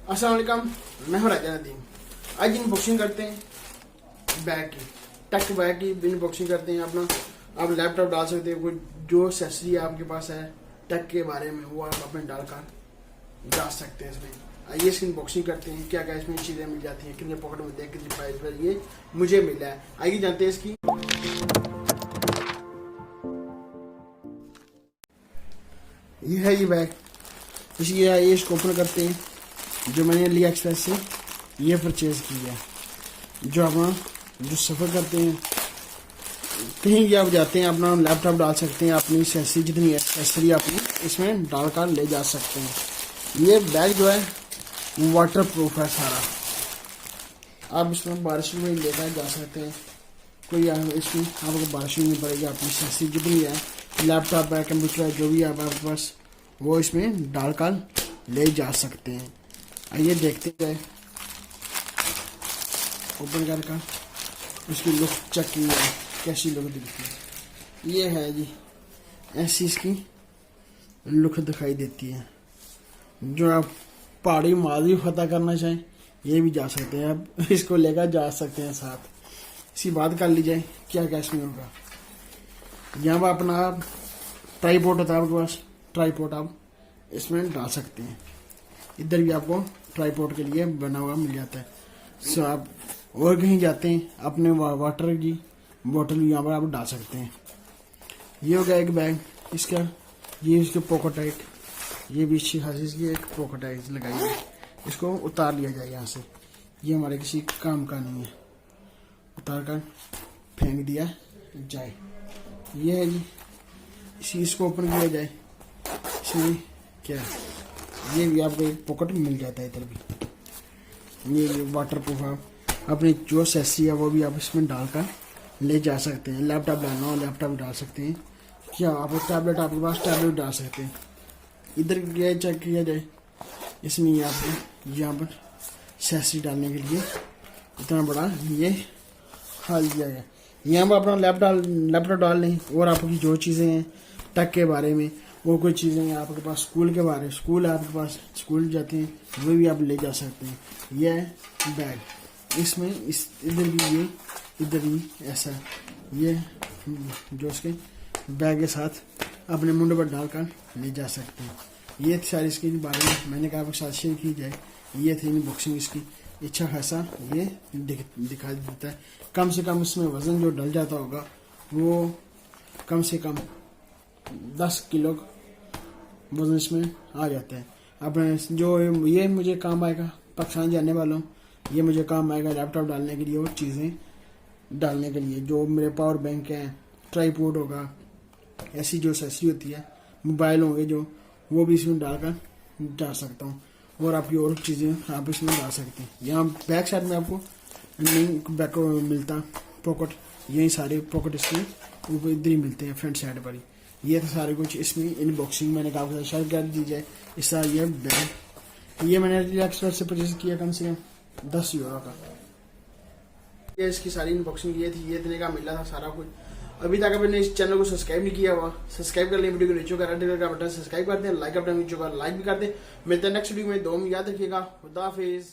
अस्सलाम वालेकुम, मैं हूं राजा नदीम। आज अनबॉक्सिंग करते हैं बैग की, टेक बैग की अनबॉक्सिंग करते हैं। अपना आप लैपटॉप डाल सकते हैं, कोई जो एक्सेसरी आपके पास है टेक के बारे में वो आप अपने डालकर जा सकते हैं इसमें। आइए इसकी अनबॉक्सिंग करते हैं, क्या क्या इसमें चीज़ें मिल जाती हैं, कितने पॉकेट मिलते हैं, कितनी प्राइस पर ये मुझे मिला है। आइए जानते हैं इसकी। ये है ये बैग, ये इसको ओपन करते हैं। जो मैंने अली एक्सप्रेस से ये परचेज किया है। जो अपना जो सफ़र करते हैं, कहीं भी आप जाते हैं, अपना लैपटॉप डाल सकते हैं, अपनी एक्सेसरी जितनी एक्सेसरी अपनी इसमें डालकर ले जा सकते हैं। ये बैग जो है वाटर प्रूफ है सारा। आप इसमें बारिश में लेकर जा सकते हैं, कोई इसमें आपको बारिश नहीं पड़ेगी। अपनी एक्सेसरी जितनी है, लैपटॉप है, कंप्यूटर है, जो भी है आपके पास, वो इसमें डालकर ले जा सकते हैं। आइए देखते हैं ओपन कर इसकी लुक चेक की है, कैसी लुक दिखती है। ये है जी, ऐसी इसकी लुक दिखाई देती है। जो आप पहाड़ी मालवी फतह करना चाहें ये भी जा सकते हैं, आप इसको लेकर जा सकते हैं साथ। इसी बात कर लीजिए क्या क्या इसमें होगा। यहाँ पर अपना ट्राईपोड होता है आपके पास, ट्राईपोड आप इसमें डाल सकते हैं। इधर भी आपको ट्राईपोड के लिए बना हुआ मिल जाता है। सो आप और कहीं जाते हैं, अपने वाटर की बोतल यहाँ पर आप डाल सकते हैं। ये हो गया एक बैग इसका। ये इसके पॉकेट है, ये भी अच्छी खासी इसकी एक पॉकेट है लगाई है। इसको उतार लिया जाए यहाँ से, ये हमारे किसी काम का नहीं है, उतार कर फेंक दिया जाए। ये है जी, इसको ओपन किया जाए। इसमें क्या है, ये भी आपको एक पॉकेट मिल जाता है। इधर भी ये वाटर प्रूफ है, अपनी जो एक्सेसरी है वो भी आप इसमें डालकर ले जा सकते हैं। लैपटॉप डालना हो लैपटॉप डाल सकते हैं, क्या आप टैबलेट आपके पास टैबलेट डाल सकते हैं। इधर क्या चेक किया जाए, इसमें आपको यहाँ पर एक्सेसरी डालने के लिए इतना बड़ा ये हाल दिया गया। यहाँ पर अपना लैपटॉप डाल लें, और आपकी जो चीज़ें हैं टेक के बारे में, वो कोई चीज़ें हैं आपके पास स्कूल के बारे में, स्कूल है आपके पास, स्कूल जाते हैं वो भी आप ले जा सकते हैं। यह है बैग, इसमें इस इधर भी ये, इधर भी ऐसा, ये जो इसके बैग के साथ अपने मुंडे पर डालकर ले जा सकते हैं। ये सारी इसके बारे में मैंने कहा आपके साथ शेयर की जाए। ये थी अनबॉक्सिंग इसकी, अच्छा खासा ये दिखाई देता है। कम से कम इसमें वज़न जो डल जाता होगा वो कम से कम 10 किलो वजन इसमें आ जाता है। अपने जो ये मुझे काम आएगा, पाकिस्तान जाने वाला हूँ, ये मुझे काम आएगा लैपटॉप डालने के लिए और चीज़ें डालने के लिए। जो मेरे पावर बैंक हैं, ट्राईपोड होगा, ऐसी जो एक्सेसरी होती है, मोबाइल होंगे जो, वो भी इसमें डालकर जा सकता हूँ। और आपकी और चीज़ें आप इसमें डाल सकते हैं। यहाँ बैक साइड में आपको नहीं बैक मिलता पॉकेट, यही सारे पॉकेट इसके ऊपर इधर ही मिलते हैं फ्रंट साइड पर ही। ये था सारे कुछ इसमें अनबॉक्सिंग मैंने कहा शेयर कर दी जाए। इस तरह ये बैग, ये मैंने एक्सप्रेस से परचेज किया कम से कम 10 यूरो का। ये इसकी सारी अनबॉक्सिंग ये थी, ये इतने का मिला था सारा कुछ। अभी तक आपने इस चैनल को सब्सक्राइब नहीं किया हुआ, सब्सक्राइब कर लें, वीडियो को नीचे का रेड कलर का बटन सब्सक्राइब कर दें, लाइक अपना वीडियो का लाइक भी कर दें। मिलते हैं नेक्स्ट वीडियो में, दो में याद रखिएगा। खुदा हाफिज़।